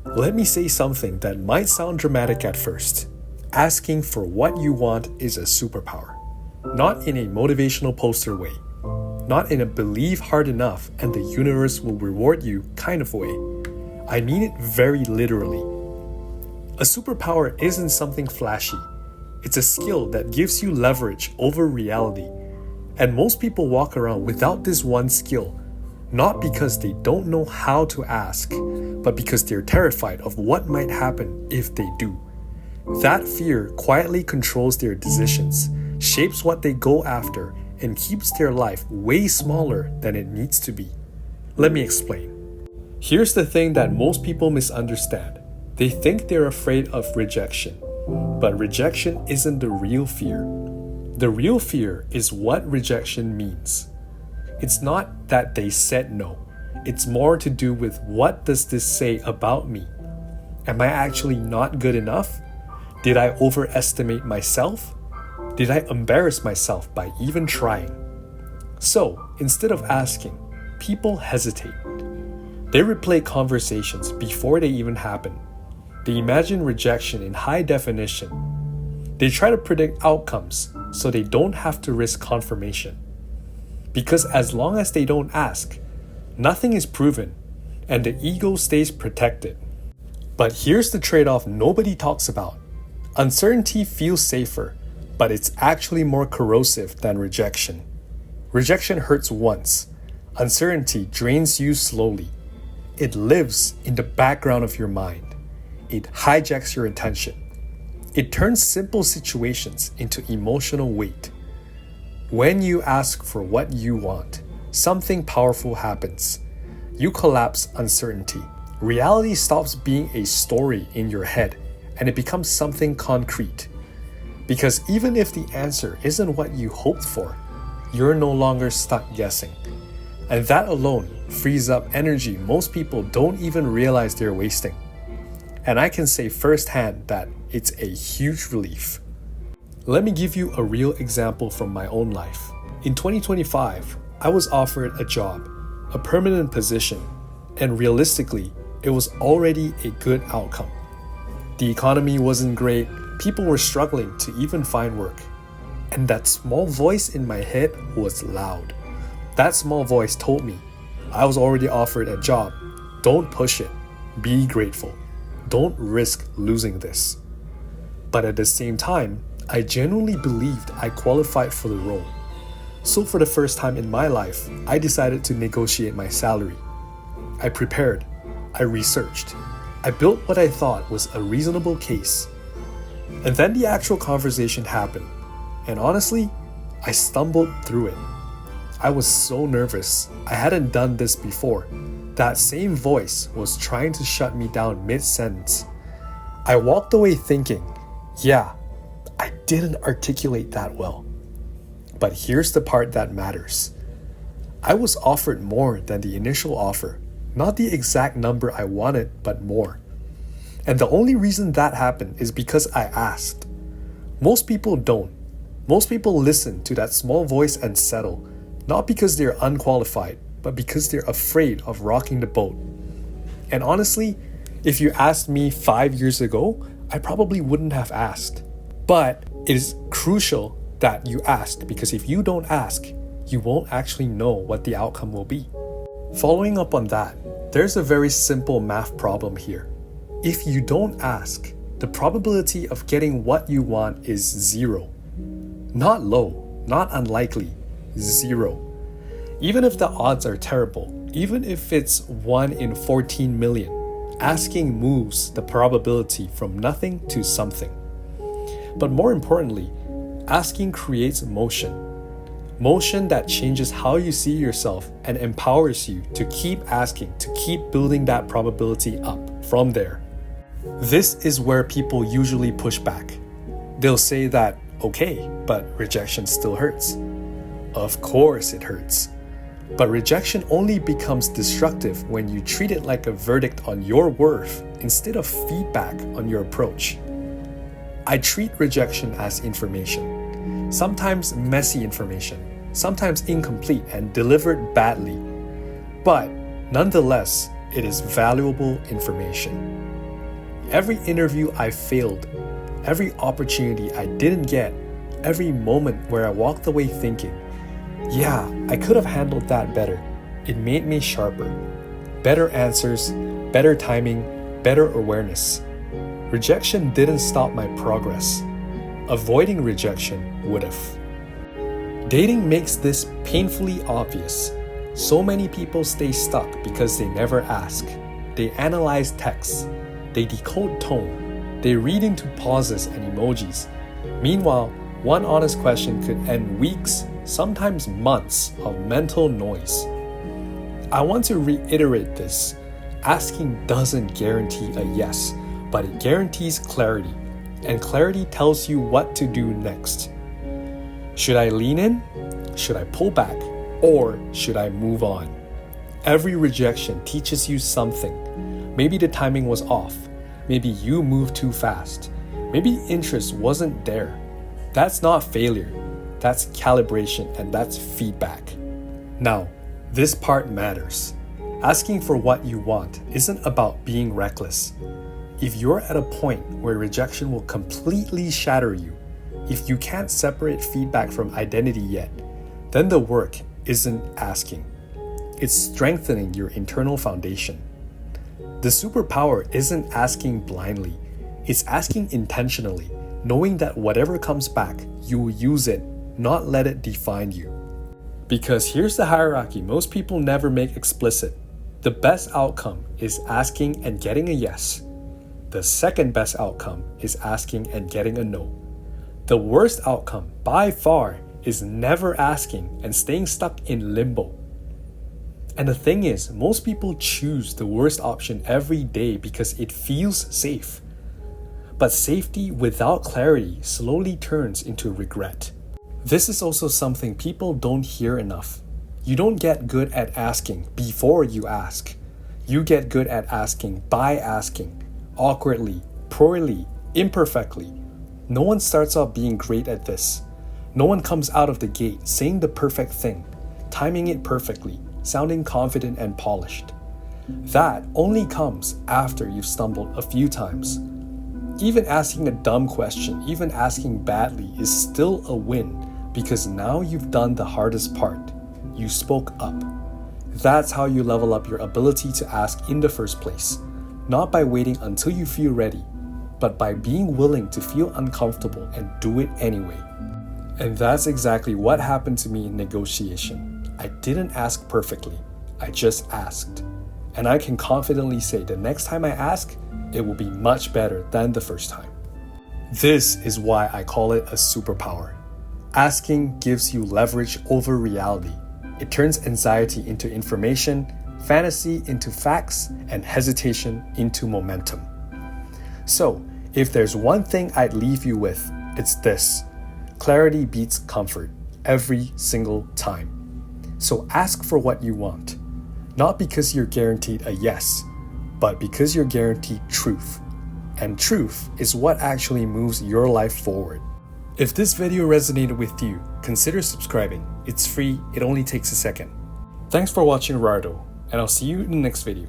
Let me say something that might sound dramatic at first. Asking for what you want is a superpower. Not in a motivational poster way. Not in a believe hard enough and the universe will reward you kind of way. I mean it very literally. A superpower isn't something flashy. It's a skill that gives you leverage over reality. And most people walk around without this one skill, not because they don't know how to ask, but because they're terrified of what might happen if they do. That fear quietly controls their decisions, shapes what they go after, and keeps their life way smaller than it needs to be. Let me explain. Here's the thing that most people misunderstand. They think they're afraid of rejection, but rejection isn't the real fear. The real fear is what rejection means. It's not that they said no. It's more to do with what does this say about me? Am I actually not good enough? Did I overestimate myself? Did I embarrass myself by even trying? So, instead of asking, people hesitate. They replay conversations before they even happen. They imagine rejection in high definition. They try to predict outcomes so they don't have to risk confirmation. Because as long as they don't ask, nothing is proven and the ego stays protected. But here's the trade-off nobody talks about. Uncertainty feels safer, but it's actually more corrosive than rejection. Rejection hurts once. Uncertainty drains you slowly. It lives in the background of your mind. It hijacks your attention. It turns simple situations into emotional weight. When you ask for what you want, something powerful happens. You collapse uncertainty. Reality stops being a story in your head and it becomes something concrete. Because even if the answer isn't what you hoped for, you're no longer stuck guessing. And that alone frees up energy most people don't even realize they're wasting. And I can say firsthand that it's a huge relief. Let me give you a real example from my own life. In 2025, I was offered a job, a permanent position, and realistically, it was already a good outcome. The economy wasn't great, people were struggling to even find work. And that small voice in my head was loud. That small voice told me, I was already offered a job. Don't push it. Be grateful. Don't risk losing this. But at the same time, I genuinely believed I qualified for the role. So for the first time in my life, I decided to negotiate my salary. I prepared. I researched. I built what I thought was a reasonable case. And then the actual conversation happened. And honestly, I stumbled through it. I was so nervous. I hadn't done this before. That same voice was trying to shut me down mid-sentence. I walked away thinking, yeah, I didn't articulate that well. But here's the part that matters. I was offered more than the initial offer. Not the exact number I wanted, but more. And the only reason that happened is because I asked. Most people don't. Most people listen to that small voice and settle, not because they're unqualified, but because they're afraid of rocking the boat. And honestly, if you asked me 5 years ago, I probably wouldn't have asked. But it is crucial that you ask, because if you don't ask, you won't actually know what the outcome will be. Following up on that, there's a very simple math problem here. If you don't ask, the probability of getting what you want is 0. Not low, not unlikely, 0. Even if the odds are terrible, even if it's 1 in 14 million, asking moves the probability from nothing to something. But more importantly, asking creates motion. Motion that changes how you see yourself and empowers you to keep asking, to keep building that probability up from there. This is where people usually push back. They'll say that, okay, but rejection still hurts. Of course it hurts. But rejection only becomes destructive when you treat it like a verdict on your worth instead of feedback on your approach. I treat rejection as information. Sometimes messy information, sometimes incomplete and delivered badly. But nonetheless, it is valuable information. Every interview I failed, every opportunity I didn't get, every moment where I walked away thinking, yeah, I could have handled that better. It made me sharper. Better answers, better timing, better awareness. Rejection didn't stop my progress. Avoiding rejection would have. Dating makes this painfully obvious. So many people stay stuck because they never ask. They analyze texts. They decode tone. They read into pauses and emojis. Meanwhile, one honest question could end weeks, sometimes months of mental noise. I want to reiterate this. Asking doesn't guarantee a yes, but it guarantees clarity. And clarity tells you what to do next. Should I lean in? Should I pull back? Or should I move on? Every rejection teaches you something. Maybe the timing was off. Maybe you moved too fast. Maybe interest wasn't there. That's not failure. That's calibration and that's feedback. Now, this part matters. Asking for what you want isn't about being reckless. If you're at a point where rejection will completely shatter you, if you can't separate feedback from identity yet, then the work isn't asking. It's strengthening your internal foundation. The superpower isn't asking blindly. It's asking intentionally, knowing that whatever comes back, you will use it, not let it define you. Because here's the hierarchy most people never make explicit. The best outcome is asking and getting a yes. The second best outcome is asking and getting a no. The worst outcome, by far, is never asking and staying stuck in limbo. And the thing is, most people choose the worst option every day because it feels safe. But safety without clarity slowly turns into regret. This is also something people don't hear enough. You don't get good at asking before you ask. You get good at asking by asking, awkwardly, poorly, imperfectly. No one starts off being great at this. No one comes out of the gate saying the perfect thing, timing it perfectly, sounding confident and polished. That only comes after you've stumbled a few times. Even asking a dumb question, even asking badly is still a win because now you've done the hardest part. You spoke up. That's how you level up your ability to ask in the first place. Not by waiting until you feel ready, but by being willing to feel uncomfortable and do it anyway. And that's exactly what happened to me in negotiation. I didn't ask perfectly, I just asked. And I can confidently say the next time I ask, it will be much better than the first time. This is why I call it a superpower. Asking gives you leverage over reality. It turns anxiety into information, fantasy into facts, and hesitation into momentum. So, if there's one thing I'd leave you with, it's this. Clarity beats comfort every single time. So ask for what you want. Not because you're guaranteed a yes, but because you're guaranteed truth. And truth is what actually moves your life forward. If this video resonated with you, consider subscribing. It's free, it only takes a second. Thanks for watching Rardo, and I'll see you in the next video.